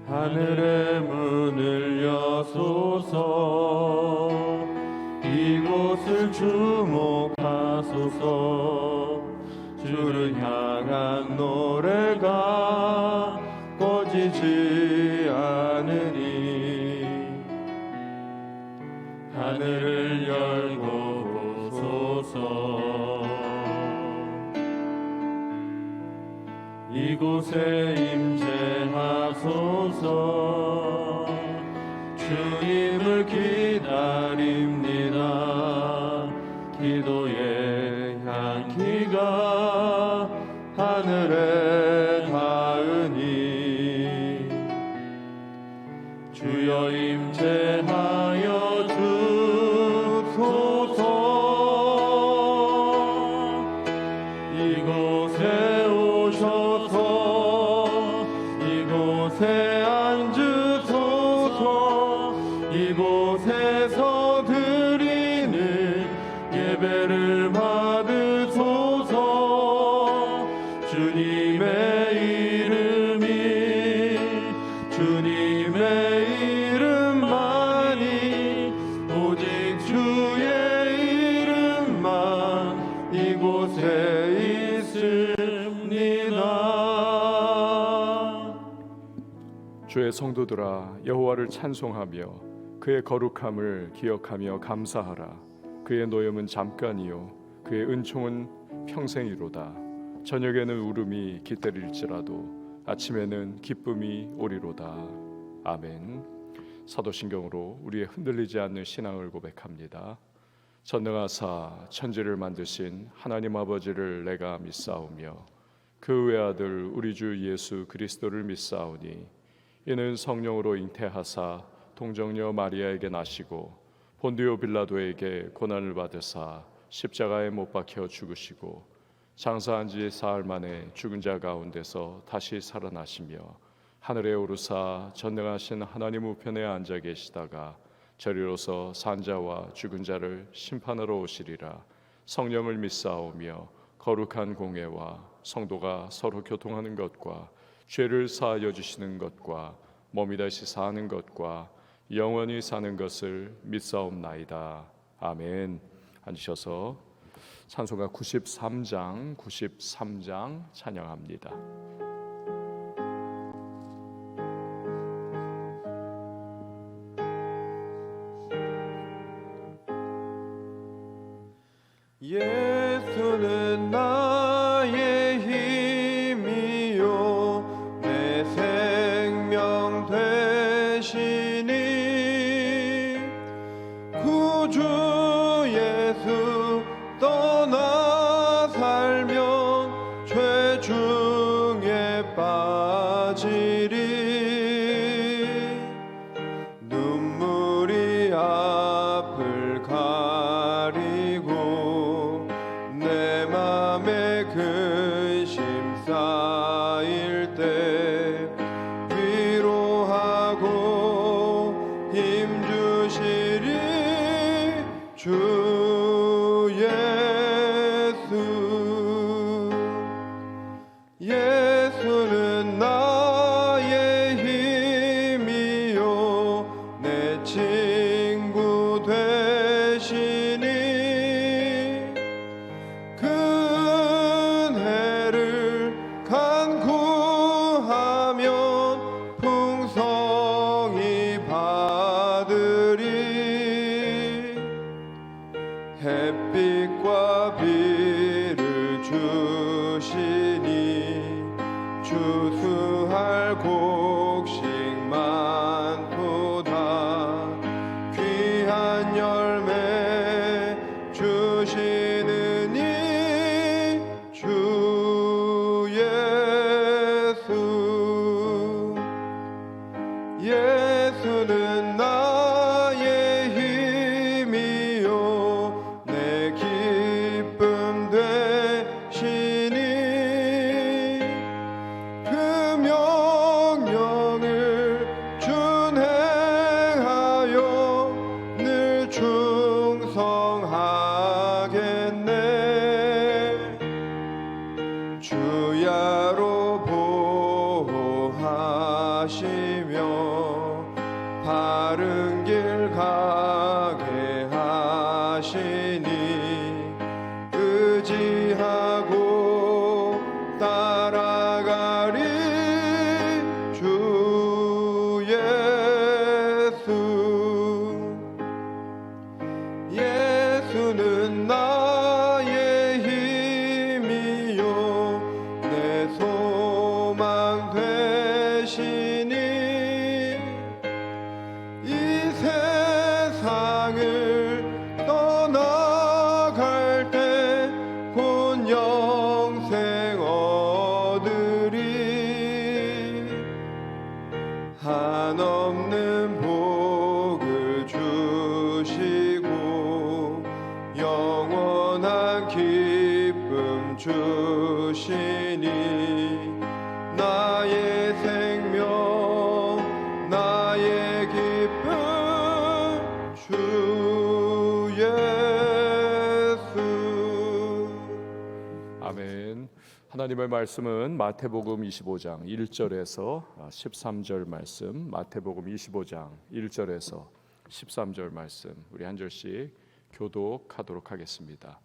하늘의 문을 여소서. 이곳을 주목하소서. 주를 향한 노래가 꺼지지 않으니 하늘을 열고 보소서. 이곳에 임재하소서. 주님을 기다립니다. 기도의 향기가 하늘에 닿으니 주여 임재하여 주소서. 이곳에 오셔서 이곳에 앉으소서. 이곳에서 드리는 예배를 받으소서. 주님의 이름이 주님의 이름만이 오직 주의 이름만 이곳에 있습니다. 주의 성도들아, 여호와를 찬송하며 그의 거룩함을 기억하며 감사하라. 그의 노염은 잠깐이요 그의 은총은 평생이로다. 저녁에는 울음이 깃들일지라도 아침에는 기쁨이 오리로다. 아멘. 사도신경으로 우리의 흔들리지 않는 신앙을 고백합니다. 전능하사 천지를 만드신 하나님 아버지를 내가 믿사오며 그 외아들 우리 주 예수 그리스도를 믿사오니 이는 성령으로 잉태하사 동정녀 마리아에게 나시고 본디오 빌라도에게 고난을 받으사 십자가에 못 박혀 죽으시고 장사한 지 사흘 만에 죽은 자 가운데서 다시 살아나시며 하늘에 오르사 전능하신 하나님 우편에 앉아 계시다가 저리로서 산자와 죽은 자를 심판하러 오시리라. 성령을 믿사오며 거룩한 공회와 성도가 서로 교통하는 것과 죄를 사하여 주시는 것과 몸이 다시 사는 것과 영원히 사는 것을 믿사옵나이다. 아멘. 앉으셔서 찬송가 93장 찬양합니다. 예수는 나의 힘이요 내 생명 되시니 구주 예수 떠나 살면 죄 중에 빠지리. 눈물이 앞을 가리고 내 맘에 근심 쌓일 때 위로하고 힘 주시리 주 예수. 예수는 나의 힘이요 내 친구 되시니 은혜를 간구하면 풍성히 받으리. 햇빛과 비를 주시니 주수할 곡식 많도다. 귀한 열매 주시느니 주 예수. 예수는 나의 힘이요 내 기쁨 되시니 그 명령을 하시며 바른 길 가게 하시니 의지하고 따라가리 주 예수는 나의 힘이요 내 소망 되시니 이 세상을 떠나갈 때 곧 영생 얻으리 한없는 복을 주시고 영원한 기쁨 주시니 나의 생명 나의 기쁨 주 예수. 아멘. 하나님의 말씀은 마태복음 25장 1절에서 13절 말씀, 마태복음 25장 1절에서 13절 말씀 우리 한 절씩 교독하도록 하겠습니다.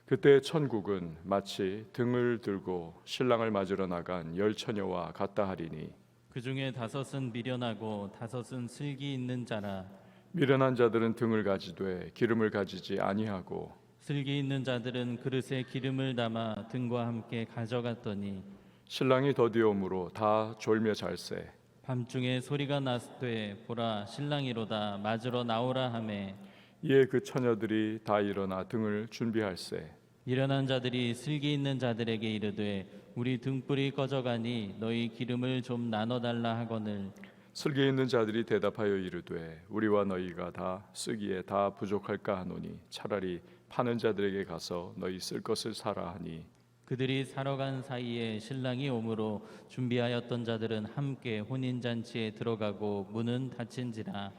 그때 천국은 마치 등을 들고 신랑을 맞으러 나간 열 처녀와 같다 하리니 그 중에 5은 미련하고 5은 슬기 있는 자라. 미련한 자들은 등을 가지되 기름을 가지지 아니하고 슬기 있는 자들은 그릇에 기름을 담아 등과 함께 가져갔더니 신랑이 더디오므로 다 졸며 잘세. 밤중에 소리가 났되 보라 신랑이로다 맞으러 나오라 하매 이에 그 처녀들이 다 일어나 등을 준비할세. 미련한 자들이 슬기 있는 자들에게 이르되 우리 등불이 꺼져가니 너희 기름을 좀 나눠 달라 하거늘 슬기 있는 자들이 대답하여 이르되 우리와 너희가 다 쓰기에 다 부족할까 하노니 차라리 파는 자들에게 가서 너희 쓸 것을 사라 하니 그들이 사러 간 사이에 신랑이 오므로 준비하였던 자들은 함께 혼인잔치에 들어가고 문은 닫힌지라.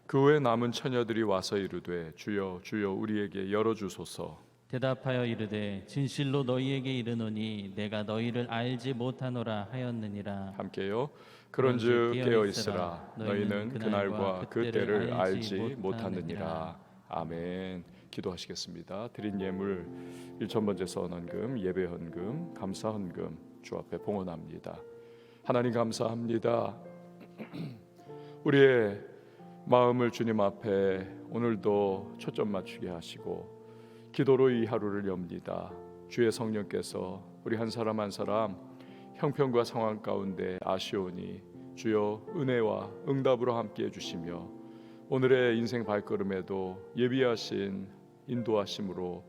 그 후에 남은 처녀들이 와서 이르되 주여 주여 우리에게 열어주소서. 대답하여 이르되 진실로 너희에게 이르노니 내가 너희를 알지 못하노라 하였느니라. 함께요. 그런즉 깨어 있으라 너희는 그날과 그 때를 알지 못하느니라. 아멘. 기도하시겠습니다. 드린 예물 1,000번째 선헌금, 예배 헌금, 감사 헌금 주 앞에 봉헌합니다. 하나님 감사합니다. 우리의 마음을 주님 앞에 오늘도 초점 맞추게 하시고 기도로 이 하루를 엽니다. 주의 성령께서 우리 한 사람 한 사람 형편과 상황 가운데 아시오니 주여 은혜와 응답으로 함께해 주시며 오늘의 인생 발걸음에도 예비하신 인도하심으로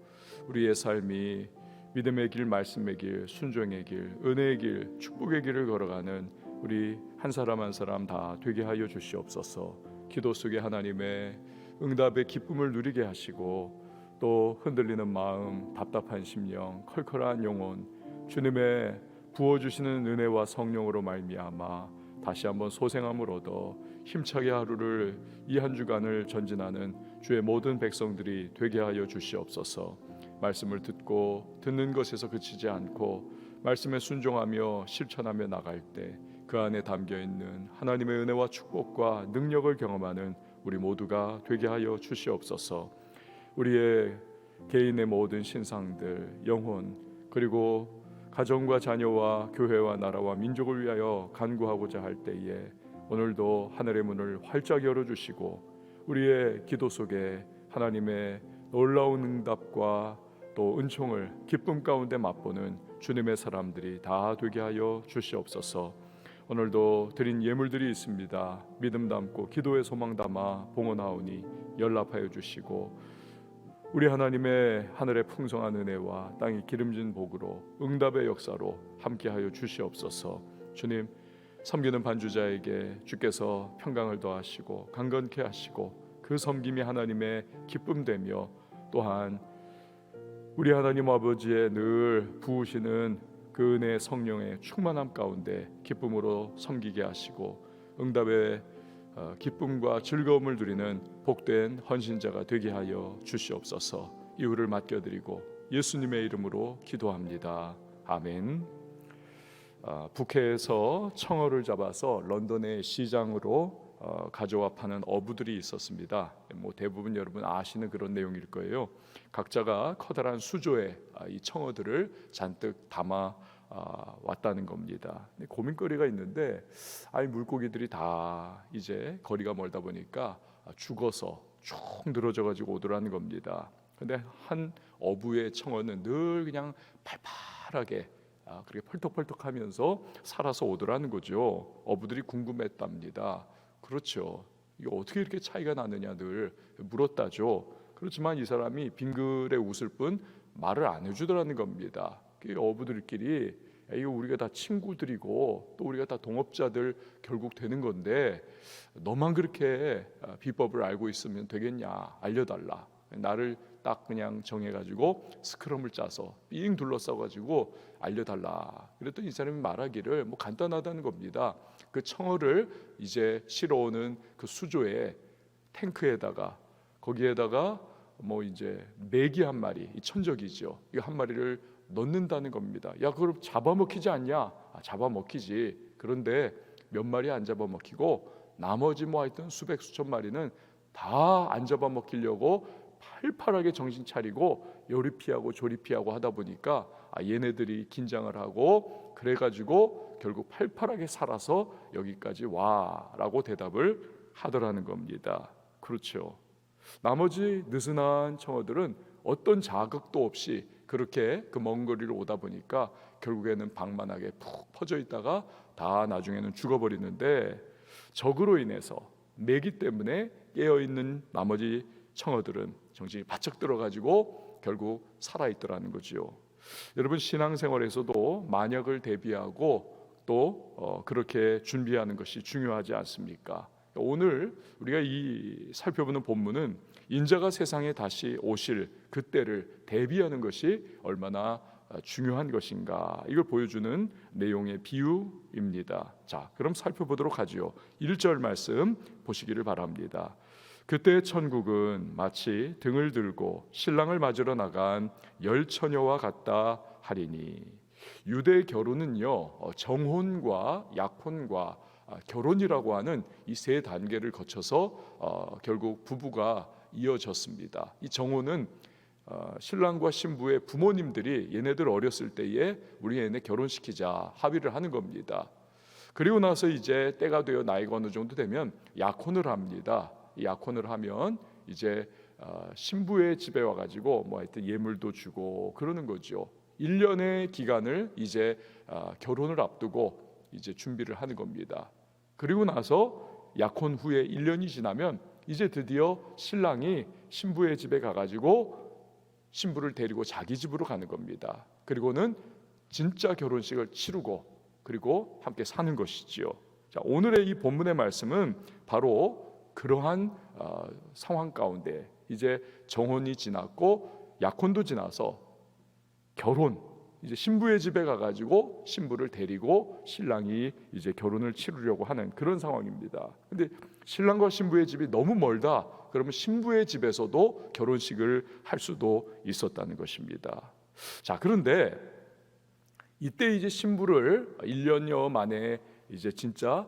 우리의 삶이 믿음의 길, 말씀의 길, 순종의 길, 은혜의 길, 축복의 길을 걸어가는 우리 한 사람 한 사람 다 되게 하여 주시옵소서. 기도 속에 하나님의 응답의 기쁨을 누리게 하시고 또 흔들리는 마음, 답답한 심령, 컬컬한 영혼 주님의 부어주시는 은혜와 성령으로 말미암아 다시 한번 소생함을 얻어 힘차게 하루를 이 한 주간을 전진하는 주의 모든 백성들이 되게 하여 주시옵소서. 말씀을 듣고 듣는 것에서 그치지 않고 말씀에 순종하며 실천하며 나갈 때 그 안에 담겨 있는 하나님의 은혜와 축복과 능력을 경험하는 우리 모두가 되게 하여 주시옵소서. 우리의 개인의 모든 신상들, 영혼 그리고 가정과 자녀와 교회와 나라와 민족을 위하여 간구하고자 할 때에 오늘도 하늘의 문을 활짝 열어주시고 우리의 기도 속에 하나님의 놀라운 응답과 또 은총을 기쁨 가운데 맛보는 주님의 사람들이 다 되게 하여 주시옵소서. 오늘도 드린 예물들이 있습니다. 믿음 담고 기도의 소망 담아 봉헌하오니 연락하여 주시고 우리 하나님의 하늘의 풍성한 은혜와 땅이 기름진 복으로 응답의 역사로 함께하여 주시옵소서. 주님 섬기는 반주자에게 주께서 평강을 더하시고 강건케 하시고 그 섬김이 하나님의 기쁨 되며 또한 우리 하나님 아버지의 늘 부으시는 그 은혜의 성령의 충만함 가운데 기쁨으로 섬기게 하시고 응답의 기쁨과 즐거움을 누리는 복된 헌신자가 되게 하여 주시옵소서. 이유를 맡겨드리고 예수님의 이름으로 기도합니다. 아멘. 북해에서 청어를 잡아서 런던의 시장으로 가져와 파는 어부들이 있었습니다. 뭐 대부분 여러분 아시는 그런 내용일 거예요. 각자가 커다란 수조에 이 청어들을 잔뜩 담아 왔다는 겁니다. 근데 고민거리가 있는데, 물고기들이 다 이제 거리가 멀다 보니까 죽어서 쭉 늘어져 가지고 오더라는 겁니다. 근데 한 어부의 청어는 늘 그냥 팔팔하게 그렇게 펄떡펄떡하면서 살아서 오더라는 거죠. 어부들이 궁금했답니다. 그렇죠. 이게 어떻게 이렇게 차이가 나느냐 늘 물었다죠. 그렇지만 이 사람이 빙글에 웃을 뿐 말을 안 해주더라는 겁니다. 어부들끼리 이거 우리가 다 친구들이고 또 우리가 다 동업자들 결국 되는 건데 너만 그렇게 비법을 알고 있으면 되겠냐, 알려달라. 나를 딱 그냥 정해가지고 스크럼을 짜서 삥 둘러싸가지고 알려달라. 그랬더니 이 사람이 말하기를 뭐 간단하다는 겁니다. 그 청어를 이제 실어오는 그 수조에 탱크에다가 거기에다가 뭐 이제 메기 한 마리, 이 천적이죠. 이거 한 마리를 넣는다는 겁니다. 야, 그럼 잡아먹히지 않냐? 잡아먹히지. 그런데 몇 마리 안 잡아먹히고 나머지 뭐 하여튼 수백 수천 마리는 다 안 잡아먹히려고 팔팔하게 정신 차리고 요리 피하고 조리 피하고 하다 보니까 얘네들이 긴장을 하고 그래가지고 결국 팔팔하게 살아서 여기까지 와라고 대답을 하더라는 겁니다. 그렇죠. 나머지 느슨한 청어들은 어떤 자극도 없이 그렇게 그 먼 거리를 오다 보니까 결국에는 방만하게 푹 퍼져 있다가 다 나중에는 죽어버리는데, 적으로 인해서 매기 때문에 깨어있는 나머지 청어들은 정신이 바짝 들어가지고 결국 살아있더라는 거죠. 여러분, 신앙생활에서도 만약을 대비하고 또 그렇게 준비하는 것이 중요하지 않습니까? 오늘 우리가 이 살펴보는 본문은 인자가 세상에 다시 오실 그때를 대비하는 것이 얼마나 중요한 것인가, 이걸 보여주는 내용의 비유입니다. 자, 그럼 살펴보도록 하지요. 1절 말씀 보시기를 바랍니다. 그때 천국은 마치 등을 들고 신랑을 맞으러 나간 열 처녀와 같다 하리니. 유대 결혼은요, 정혼과 약혼과 결혼이라고 하는 이 세 단계를 거쳐서 결국 부부가 이어졌습니다. 이 정혼은 신랑과 신부의 부모님들이 얘네들 어렸을 때에 우리 얘네 결혼시키자 합의를 하는 겁니다. 그리고 나서 이제 때가 되어 나이가 어느 정도 되면 약혼을 합니다. 이 약혼을 하면 이제 신부의 집에 와가지고 뭐 하여튼 예물도 주고 그러는 거죠. 1년의 기간을 이제 결혼을 앞두고 이제 준비를 하는 겁니다. 그리고 나서 약혼 후에 1년이 지나면 이제 드디어 신랑이 신부의 집에 가가지고 신부를 데리고 자기 집으로 가는 겁니다. 그리고는 진짜 결혼식을 치르고 그리고 함께 사는 것이지요. 자, 오늘의 이 본문의 말씀은 바로 그러한 상황 가운데 이제 정혼이 지났고 약혼도 지나서 결혼, 이제 신부의 집에 가가지고 신부를 데리고 신랑이 이제 결혼을 치르려고 하는 그런 상황입니다. 근데 신랑과 신부의 집이 너무 멀다. 그러면 신부의 집에서도 결혼식을 할 수도 있었다는 것입니다. 자, 그런데 이때 이제 신부를 1년여 만에 이제 진짜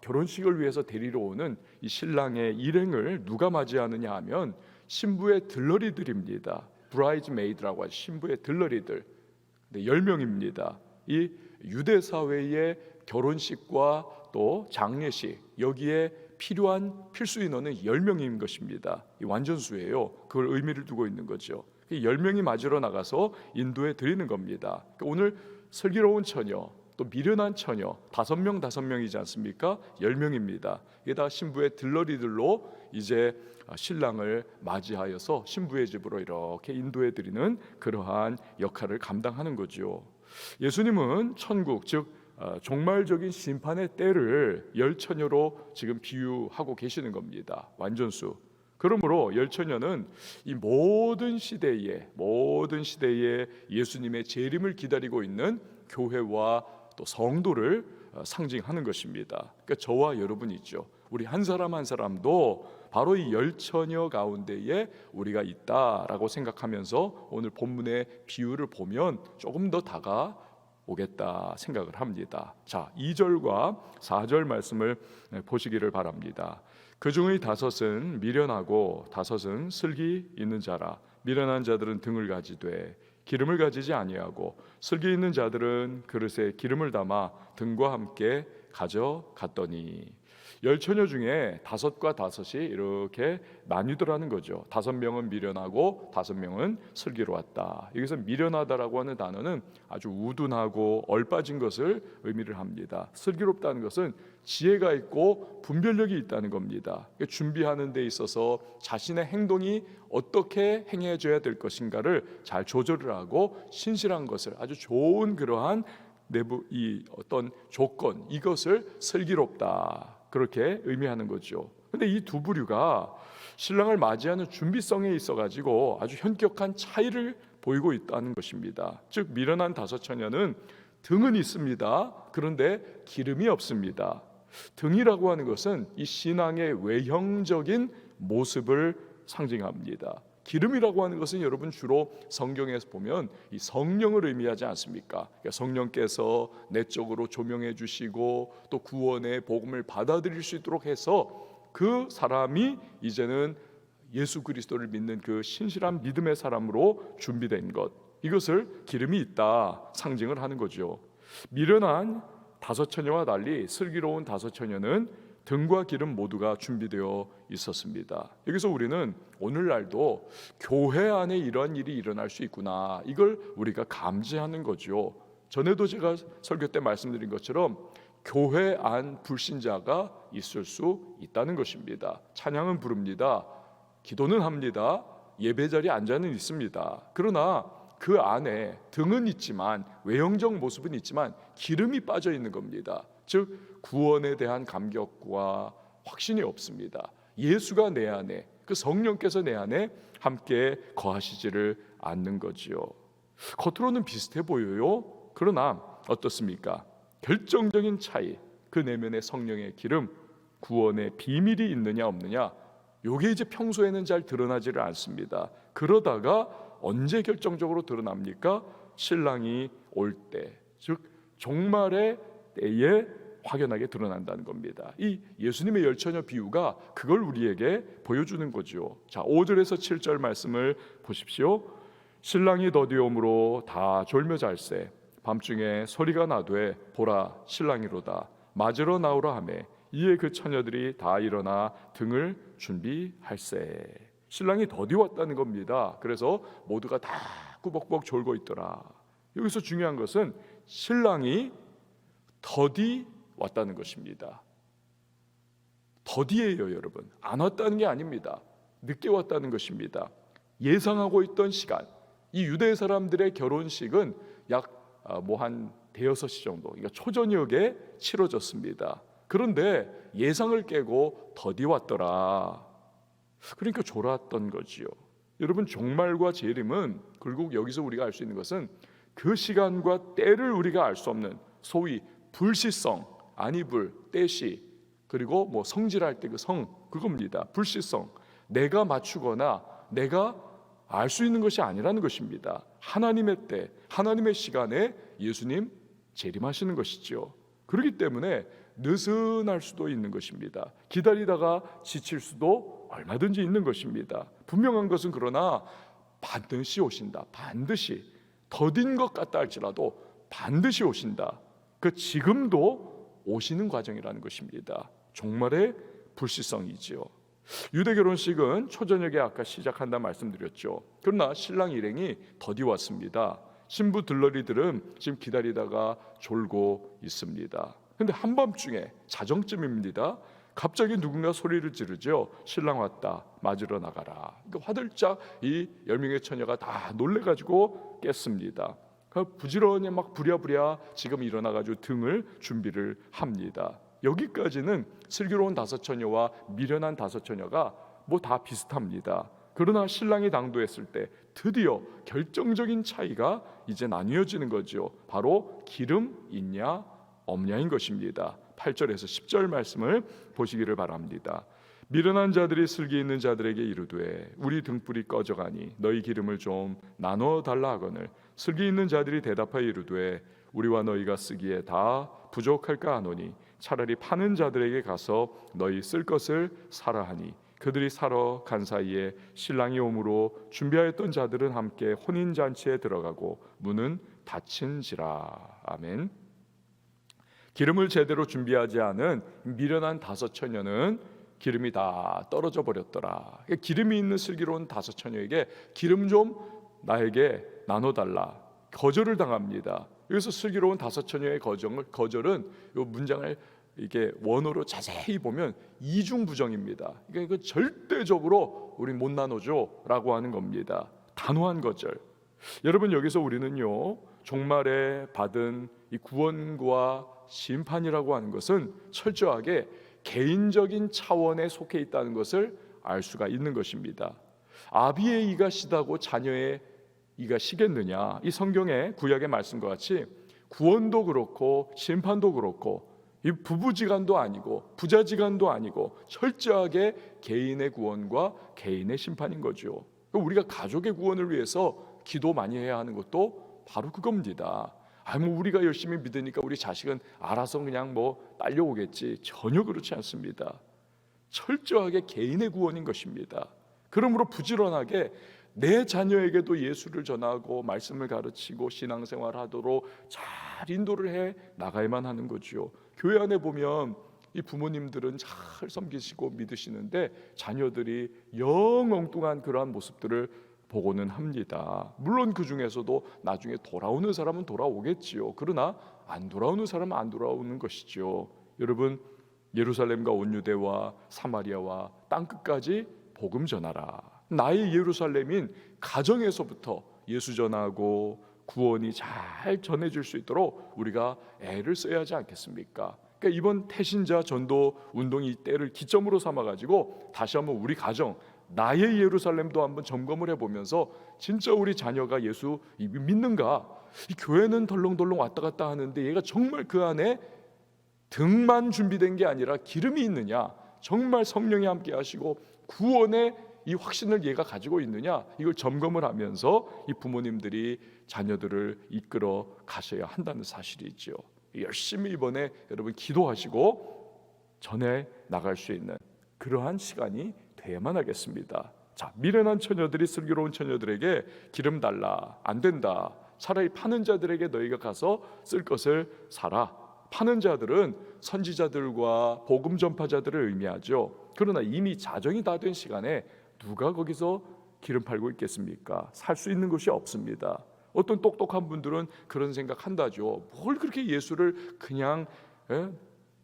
결혼식을 위해서 데리러 오는 이 신랑의 일행을 누가 맞이하느냐 하면 신부의 들러리들입니다. 브라이드메이드라고 하죠. 신부의 들러리들. 10명입니다. 이 유대 사회의 결혼식과 또 장례식, 여기에 필요한 필수 인원은 10명인 것입니다. 이 완전수예요. 그걸 의미를 두고 있는 거죠. 10명이 맞으러 나가서 인도해 드리는 겁니다. 오늘 슬기로운 처녀, 또 미련한 처녀 5명이지 않습니까? 10명입니다. 이게 다 신부의 들러리들로 이제 신랑을 맞이하여서 신부의 집으로 이렇게 인도해 드리는 그러한 역할을 감당하는 거죠. 예수님은 천국, 즉 종말적인 심판의 때를 열 처녀로 지금 비유하고 계시는 겁니다. 완전수. 그러므로 열 처녀는 이 모든 시대에 예수님의 재림을 기다리고 있는 교회와 또 성도를 상징하는 것입니다. 그러니까 저와 여러분이 있죠. 우리 한 사람 한 사람도 바로 이 열 처녀 가운데에 우리가 있다라고 생각하면서 오늘 본문의 비유를 보면 조금 더 다가올 오겠다 생각을 합니다. 자, 2절과 4절 말씀을 보시기를 바랍니다. 그 중의 5은 미련하고 5은 슬기 있는 자라. 미련한 자들은 등을 가지되 기름을 가지지 아니하고 슬기 있는 자들은 그릇에 기름을 담아 등과 함께 가져갔더니. 10처녀 중에 5과 5이 이렇게 나뉘더라는 거죠. 5명은 미련하고 5명은 슬기로웠다. 여기서 미련하다라고 하는 단어는 아주 우둔하고 얼빠진 것을 의미를 합니다. 슬기롭다는 것은 지혜가 있고 분별력이 있다는 겁니다. 준비하는 데 있어서 자신의 행동이 어떻게 행해져야 될 것인가를 잘 조절을 하고 신실한 것을, 아주 좋은 그러한 내부 이 어떤 조건, 이것을 슬기롭다 그렇게 의미하는 거죠. 근데 이 두 부류가 신랑을 맞이하는 준비성에 있어 가지고 아주 현격한 차이를 보이고 있다는 것입니다. 즉 미련한 5처녀는 등은 있습니다. 그런데 기름이 없습니다. 등이라고 하는 것은 이 신앙의 외형적인 모습을 상징합니다. 기름이라고 하는 것은 여러분 주로 성경에서 보면 이 성령을 의미하지 않습니까? 그러니까 성령께서 내적으로 조명해 주시고 또 구원의 복음을 받아들일 수 있도록 해서 그 사람이 이제는 예수 그리스도를 믿는 그 신실한 믿음의 사람으로 준비된 것, 이것을 기름이 있다 상징을 하는 거죠. 미련한 5처녀와 달리 슬기로운 5처녀는 등과 기름 모두가 준비되어 있었습니다. 여기서 우리는 오늘날도 교회 안에 이러한 일이 일어날 수 있구나, 이걸 우리가 감지하는 거죠. 전에도 제가 설교 때 말씀드린 것처럼 교회 안 불신자가 있을 수 있다는 것입니다. 찬양은 부릅니다. 기도는 합니다. 예배 자리에 앉아는 있습니다. 그러나 그 안에 등은 있지만, 외형적 모습은 있지만 기름이 빠져 있는 겁니다. 즉 구원에 대한 감격과 확신이 없습니다. 예수가 내 안에, 그 성령께서 내 안에 함께 거하시지를 않는 거지요. 겉으로는 비슷해 보여요. 그러나 어떻습니까? 결정적인 차이, 그 내면의 성령의 기름, 구원의 비밀이 있느냐 없느냐, 요게 이제 평소에는 잘 드러나지를 않습니다. 그러다가 언제 결정적으로 드러납니까? 신랑이 올 때, 즉 종말의 때에 확연하게 드러난다는 겁니다. 이 예수님의 10처녀 비유가 그걸 우리에게 보여주는 거죠. 자, 5절에서 7절 말씀을 보십시오. 신랑이 더디옴으로 다 졸며 잘세 밤중에 소리가 나되 보라 신랑이로다 맞으러 나오라 하매 이에 그 처녀들이 다 일어나 등을 준비할세. 신랑이 더디 왔다는 겁니다. 그래서 모두가 다 꾸벅꾸벅 졸고 있더라. 여기서 중요한 것은 신랑이 더디 왔다는 것입니다. 더디예요, 여러분. 안 왔다는 게 아닙니다. 늦게 왔다는 것입니다. 예상하고 있던 시간, 이 유대 사람들의 결혼식은 약 한 대여섯 시 정도, 그러니까 초저녁에 치러졌습니다. 그런데 예상을 깨고 더디 왔더라. 그러니까 졸았던 거지요. 여러분, 종말과 재림은 결국 여기서 우리가 알 수 있는 것은 그 시간과 때를 우리가 알 수 없는 소위 불시성, 아니불, 때시, 그리고 뭐 성질할 때 그 성, 그겁니다. 불시성, 내가 맞추거나 내가 알 수 있는 것이 아니라는 것입니다. 하나님의 때, 하나님의 시간에 예수님 재림하시는 것이죠. 그렇기 때문에 느슨할 수도 있는 것입니다. 기다리다가 지칠 수도 얼마든지 있는 것입니다. 분명한 것은 그러나 반드시 오신다. 반드시, 더딘 것 같다 할지라도 반드시 오신다. 그 지금도 오시는 과정이라는 것입니다. 종말의 불시성이지요. 유대 결혼식은 초저녁에 아까 시작한다 말씀드렸죠. 그러나 신랑 일행이 더디 왔습니다. 신부 들러리들은 지금 기다리다가 졸고 있습니다. 그런데 한밤중에 자정쯤입니다. 갑자기 누군가 소리를 지르죠. 신랑 왔다, 맞으러 나가라. 그러니까 화들짝 이 10명의 처녀가 다 놀래가지고 깼습니다. 부지런히 막 부랴부랴 지금 일어나가지고 등을 준비를 합니다. 여기까지는 슬기로운 5처녀와 미련한 5처녀가 뭐 다 비슷합니다. 그러나 신랑이 당도했을 때 드디어 결정적인 차이가 이제 나뉘어지는 거죠. 바로 기름 있냐 없냐인 것입니다. 8절에서 10절 말씀을 보시기를 바랍니다. 미련한 자들이 슬기 있는 자들에게 이르되 우리 등불이 꺼져가니 너희 기름을 좀 나눠 달라 하거늘 슬기 있는 자들이 대답하여 이르되 우리와 너희가 쓰기에 다 부족할까 하노니 차라리 파는 자들에게 가서 너희 쓸 것을 사라 하니 그들이 사러 간 사이에 신랑이 오므로 준비하였던 자들은 함께 혼인잔치에 들어가고 문은 닫힌지라. 아멘. 기름을 제대로 준비하지 않은 미련한 다섯 처녀는 기름이 다 떨어져 버렸더라. 기름이 있는 슬기로운 다섯 처녀에게 기름 좀 나에게 나눠달라 거절을 당합니다. 여기서 슬기로운 다섯 처녀의 거절은 이 문장을 이게 원어로 자세히 보면 이중부정입니다. 그러니까 이거 절대적으로 우리 못 나눠줘라고 하는 겁니다. 단호한 거절. 여러분, 여기서 우리는요 종말에 받은 이 구원과 심판이라고 하는 것은 철저하게 개인적인 차원에 속해 있다는 것을 알 수가 있는 것입니다. 아비의 이가 시다고 자녀의 이가 시겠느냐. 이 성경의 구약의 말씀과 같이 구원도 그렇고 심판도 그렇고 이 부부지간도 아니고 부자지간도 아니고 철저하게 개인의 구원과 개인의 심판인 거죠. 우리가 가족의 구원을 위해서 기도 많이 해야 하는 것도 바로 그겁니다. 뭐 우리가 열심히 믿으니까 우리 자식은 알아서 그냥 뭐 딸려오겠지. 전혀 그렇지 않습니다. 철저하게 개인의 구원인 것입니다. 그러므로 부지런하게 내 자녀에게도 예수를 전하고 말씀을 가르치고 신앙생활하도록 잘 인도를 해 나가야만 하는 거죠. 교회 안에 보면 이 부모님들은 잘 섬기시고 믿으시는데 자녀들이 영 엉뚱한 그러한 모습들을 보고는 합니다. 물론 그 중에서도 나중에 돌아오는 사람은 돌아오겠지요. 그러나 안 돌아오는 사람은 안 돌아오는 것이죠. 여러분, 예루살렘과 온 유대와 사마리아와 땅끝까지 복음 전하라. 나의 예루살렘인 가정에서부터 예수 전하고 구원이 잘 전해질 수 있도록 우리가 애를 써야 하지 않겠습니까? 그러니까 이번 태신자 전도 운동이 때를 기점으로 삼아가지고 다시 한번 우리 가정, 나의 예루살렘도 한번 점검을 해보면서 진짜 우리 자녀가 예수 믿는가? 이 교회는 덜렁덜렁 왔다 갔다 하는데 얘가 정말 그 안에 등만 준비된 게 아니라 기름이 있느냐? 정말 성령이 함께 하시고 구원의 이 확신을 얘가 가지고 있느냐? 이걸 점검을 하면서 이 부모님들이 자녀들을 이끌어 가셔야 한다는 사실이죠. 열심히 이번에 여러분 기도하시고 전해 나갈 수 있는 그러한 시간이 돼야만 하겠습니다. 자, 미련한 처녀들이 슬기로운 처녀들에게 기름 달라. 안 된다. 차라리 파는 자들에게 너희가 가서 쓸 것을 사라. 파는 자들은 선지자들과 복음 전파자들을 의미하죠. 그러나 이미 자정이 다 된 시간에 누가 거기서 기름 팔고 있겠습니까? 살 수 있는 것이 없습니다. 어떤 똑똑한 분들은 그런 생각한다죠. 뭘 그렇게 예수를 그냥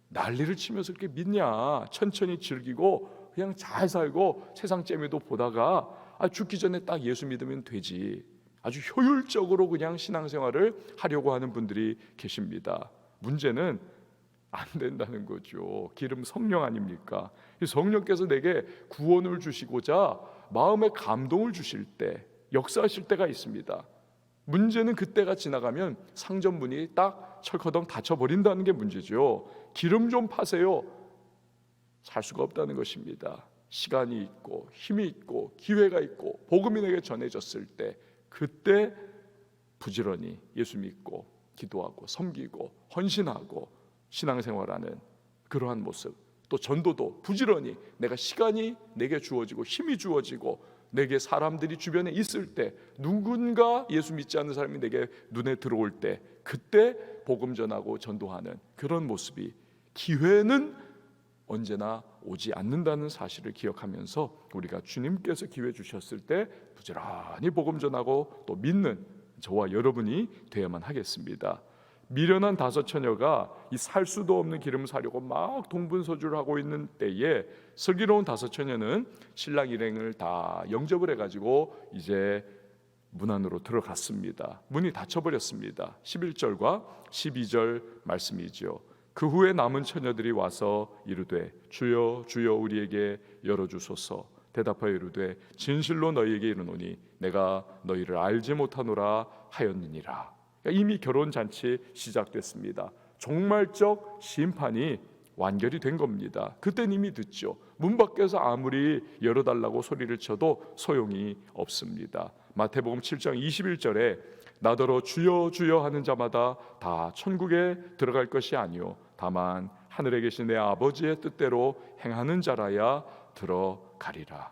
난리를 치면서 그렇게 믿냐? 천천히 즐기고 그냥 잘 살고 세상 재미도 보다가 죽기 전에 딱 예수 믿으면 되지. 아주 효율적으로 그냥 신앙생활을 하려고 하는 분들이 계십니다. 문제는 안 된다는 거죠. 기름 성령 아닙니까? 성령께서 내게 구원을 주시고자 마음에 감동을 주실 때, 역사하실 때가 있습니다. 문제는 그때가 지나가면 상전문이 딱 철커덩 닫혀버린다는 게 문제죠. 기름 좀 파세요. 살 수가 없다는 것입니다. 시간이 있고 힘이 있고 기회가 있고 복음이 내게 전해졌을 때 그때 부지런히 예수 믿고 기도하고 섬기고 헌신하고 신앙생활하는 그러한 모습, 또 전도도 부지런히 내가 시간이 내게 주어지고 힘이 주어지고 내게 사람들이 주변에 있을 때 누군가 예수 믿지 않는 사람이 내게 눈에 들어올 때 그때 복음 전하고 전도하는 그런 모습이, 기회는 언제나 오지 않는다는 사실을 기억하면서 우리가 주님께서 기회 주셨을 때 부지런히 복음 전하고 또 믿는 저와 여러분이 되어야만 하겠습니다. 미련한 다섯 처녀가 이 살 수도 없는 기름을 사려고 막 동분서주를 하고 있는 때에 슬기로운 다섯 처녀는 신랑 일행을 다 영접을 해가지고 이제 문 안으로 들어갔습니다. 문이 닫혀버렸습니다. 11절과 12절 말씀이죠. 그 후에 남은 처녀들이 와서 이르되 주여 주여 우리에게 열어주소서. 대답하여 이르되 진실로 너희에게 이르노니 내가 너희를 알지 못하노라 하였느니라. 이미 결혼 잔치 시작됐습니다. 종말적 심판이 완결이 된 겁니다. 그땐 이미 늦죠. 문 밖에서 아무리 열어달라고 소리를 쳐도 소용이 없습니다. 마태복음 7장 21절에 나더러 주여 주여 하는 자마다 다 천국에 들어갈 것이 아니요 다만 하늘에 계신 내 아버지의 뜻대로 행하는 자라야 들어가리라.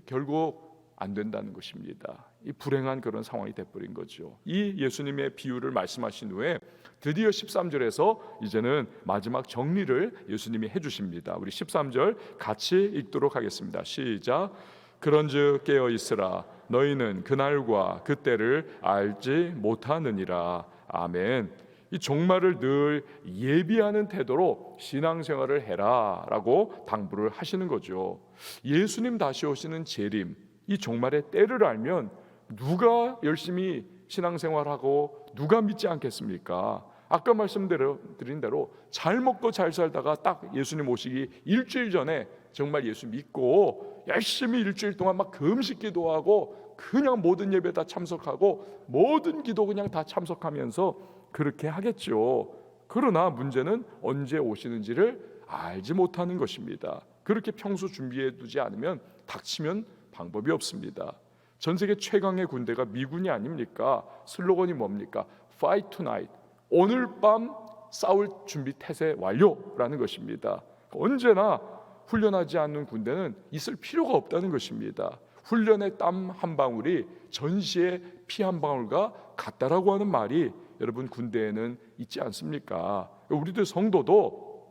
결국 안 된다는 것입니다. 이 불행한 그런 상황이 돼버린 거죠. 이 예수님의 비유를 말씀하신 후에 드디어 13절에서 이제는 마지막 정리를 예수님이 해주십니다. 우리 13절 같이 읽도록 하겠습니다. 시작. 그런즉 깨어 있으라. 너희는 그날과 그때를 알지 못하느니라. 아멘. 이 종말을 늘 예비하는 태도로 신앙생활을 해라 라고 당부를 하시는 거죠. 예수님 다시 오시는 재림, 이 종말의 때를 알면 누가 열심히 신앙생활하고 누가 믿지 않겠습니까? 아까 말씀드린 대로 잘 먹고 잘 살다가 딱 예수님 오시기 일주일 전에 정말 예수 믿고 열심히 일주일 동안 막 금식 기도하고 그냥 모든 예배 다 참석하고 모든 기도 그냥 다 참석하면서 그렇게 하겠죠. 그러나 문제는 언제 오시는지를 알지 못하는 것입니다. 그렇게 평소 준비해 두지 않으면 닥치면 방법이 없습니다. 전 세계 최강의 군대가 미군이 아닙니까? 슬로건이 뭡니까? Fight tonight. 오늘 밤 싸울 준비 태세 완료라는 것입니다. 언제나 훈련하지 않는 군대는 있을 필요가 없다는 것입니다. 훈련의 땀 한 방울이 전시의 피 한 방울과 같다라고 하는 말이 여러분 군대에는 있지 않습니까? 우리들 성도도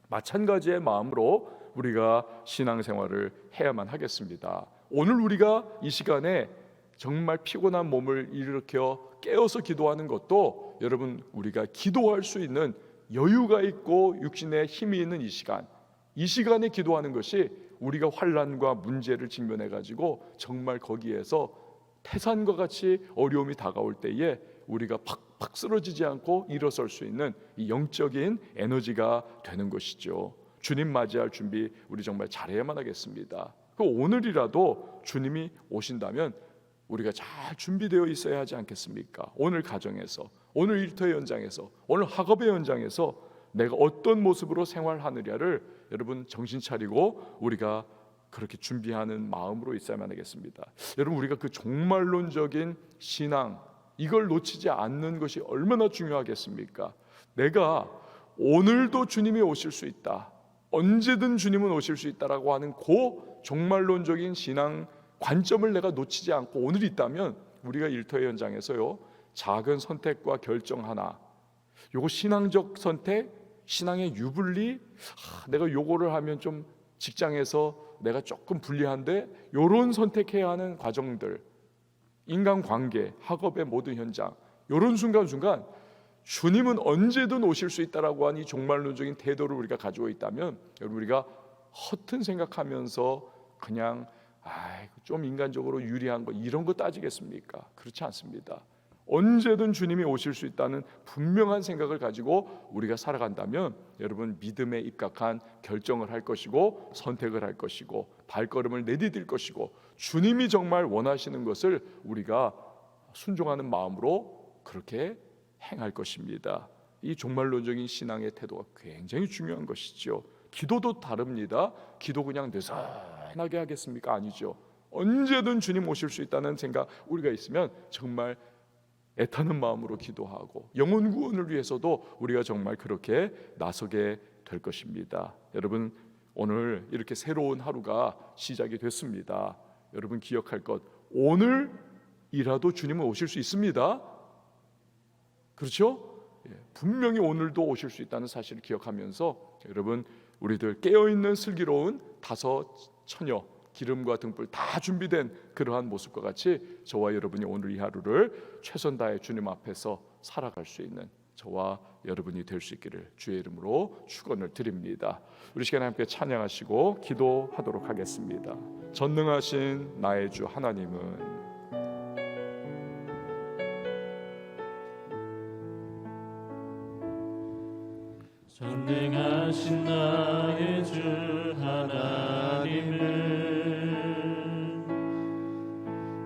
마찬가지의 마음으로 우리가 신앙생활을 해야만 하겠습니다. 오늘 우리가 이 시간에 정말 피곤한 몸을 일으켜 깨어서 기도하는 것도 여러분 우리가 기도할 수 있는 여유가 있고 육신에 힘이 있는 이 시간에 기도하는 것이 우리가 환난과 문제를 직면해 가지고 정말 거기에서 태산과 같이 어려움이 다가올 때에 우리가 팍팍 쓰러지지 않고 일어설 수 있는 이 영적인 에너지가 되는 것이죠. 주님 맞이할 준비 우리 정말 잘해야만 하겠습니다. 오늘이라도 주님이 오신다면 우리가 잘 준비되어 있어야 하지 않겠습니까? 오늘 가정에서, 오늘 일터의 현장에서, 오늘 학업의 현장에서 내가 어떤 모습으로 생활하느냐를 여러분 정신 차리고 우리가 그렇게 준비하는 마음으로 있어야만 하겠습니다. 여러분 우리가 그 종말론적인 신앙 이걸 놓치지 않는 것이 얼마나 중요하겠습니까? 내가 오늘도 주님이 오실 수 있다, 언제든 주님은 오실 수 있다라고 하는 그 종말론적인 신앙 관점을 내가 놓치지 않고 오늘 있다면 우리가 일터의 현장에서요 작은 선택과 결정 하나, 요거 신앙적 선택, 신앙의 유불리, 내가 요거를 하면 좀 직장에서 내가 조금 불리한데 요런 선택해야 하는 과정들, 인간관계, 학업의 모든 현장, 요런 순간순간 주님은 언제든 오실 수 있다라고 하는 이 종말론적인 태도를 우리가 가지고 있다면 여러분 우리가 허튼 생각하면서 그냥 좀 인간적으로 유리한 거 이런 거 따지겠습니까? 그렇지 않습니다. 언제든 주님이 오실 수 있다는 분명한 생각을 가지고 우리가 살아간다면 여러분 믿음에 입각한 결정을 할 것이고 선택을 할 것이고 발걸음을 내디딜 것이고 주님이 정말 원하시는 것을 우리가 순종하는 마음으로 그렇게 행할 것입니다. 이 종말론적인 신앙의 태도가 굉장히 중요한 것이죠. 기도도 다릅니다. 기도 그냥 느슨하게 하겠습니까? 아니죠. 언제든 주님 오실 수 있다는 생각 우리가 있으면 정말 애타는 마음으로 기도하고 영혼 구원을 위해서도 우리가 정말 그렇게 나서게 될 것입니다. 여러분 오늘 이렇게 새로운 하루가 시작이 됐습니다. 여러분 기억할 것, 오늘이라도 주님은 오실 수 있습니다. 그렇죠? 분명히 오늘도 오실 수 있다는 사실을 기억하면서 여러분 우리들 깨어있는 슬기로운 다섯 처녀, 기름과 등불 다 준비된 그러한 모습과 같이 저와 여러분이 오늘 이 하루를 최선 다해 주님 앞에서 살아갈 수 있는 저와 여러분이 될 수 있기를 주의 이름으로 축원을 드립니다. 우리 시간에 함께 찬양하시고 기도하도록 하겠습니다. 전능하신 나의 주 하나님은 전능하신 나의 주 하나님은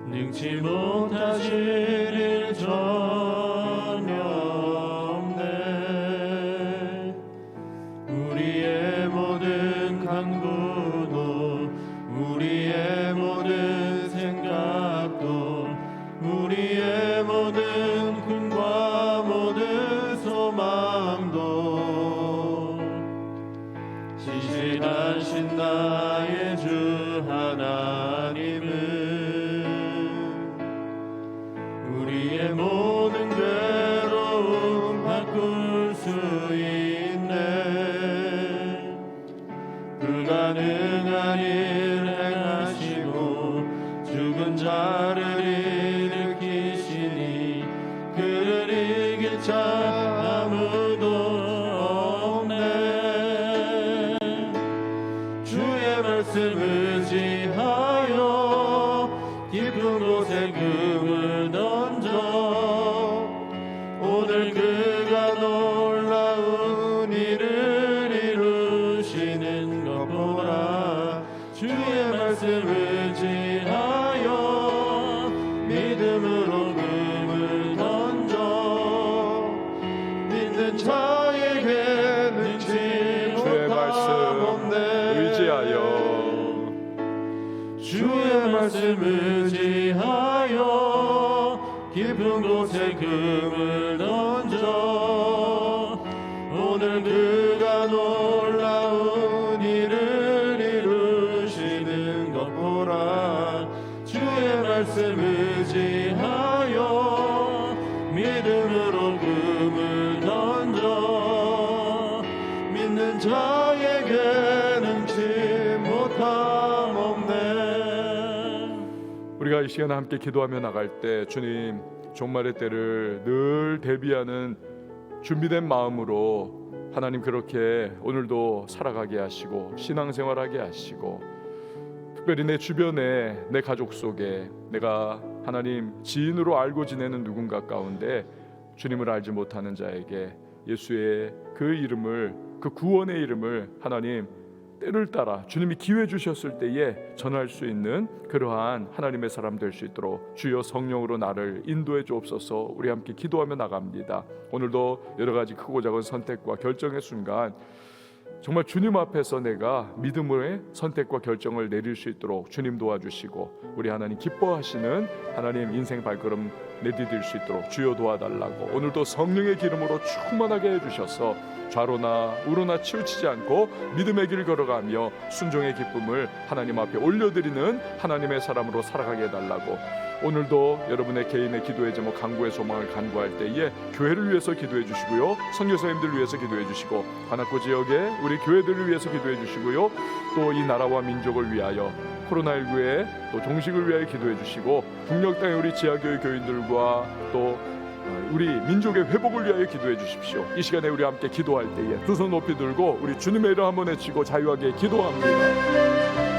능치 못하실 일 전혀 없네. 우리의 모든 강구도 우리의 모든 생각도 우리의 모든 신실하신 나의 주 하나님은 우리의 모든 괴로움 바꿀 수 있네. 불가능한 일 행하시고 죽은 자를 일으키시니 그를 이길 자 아무도 없네. 주의 말씀 의지하여 깊은 곳에 금을 던져 오늘 그가 놀라운 일을 이루시는 것 보라. 주의 말씀 의지하여 믿음으로 금을 던져 믿는 자에게는 주의 말씀 의지하여 주의 말씀 의지하여 깊은 곳에 금을 던져 오늘 그가 놀라운 일을 이루시는 것 보라. 주의 말씀 의지하여 믿음으로 금을 던져 믿는 자에게는 지 못함 없네. 우리가 이 시간에 함께 기도하며 나갈 때 주님 종말의 때를 늘 대비하는 준비된 마음으로 하나님 그렇게 오늘도 살아가게 하시고 신앙생활하게 하시고 특별히 내 주변에 내 가족 속에 내가 하나님 지인으로 알고 지내는 누군가 가운데 주님을 알지 못하는 자에게 예수의 그 이름을 그 구원의 이름을 하나님 때를 따라 주님이 기회 주셨을 때에 전할 수 있는 그러한 하나님의 사람 될 수 있도록 주여 성령으로 나를 인도해 주옵소서. 우리 함께 기도하며 나갑니다. 오늘도 여러 가지 크고 작은 선택과 결정의 순간 정말 주님 앞에서 내가 믿음의 선택과 결정을 내릴 수 있도록 주님 도와주시고 우리 하나님 기뻐하시는 하나님 인생 발걸음 내디딜 수 있도록 주여 도와달라고 오늘도 성령의 기름으로 충만하게 해주셔서 좌로나 우로나 치우치지 않고 믿음의 길 걸어가며 순종의 기쁨을 하나님 앞에 올려드리는 하나님의 사람으로 살아가게 해달라고 오늘도 여러분의 개인의 기도의 제목 간구의 소망을 간구할 때에 교회를 위해서 기도해 주시고요, 선교사님들을 위해서 기도해 주시고 관악구 지역의 우리 교회들을 위해서 기도해 주시고요, 또 이 나라와 민족을 위하여 코로나19의 또 종식을 위하여 기도해 주시고 북녘 땅의 우리 지하교회 교인들과 또 우리 민족의 회복을 위하여 기도해 주십시오. 이 시간에 우리 함께 기도할 때에 두 손 높이 들고 우리 주님의 이름 한번 외치고 자유하게 기도합니다.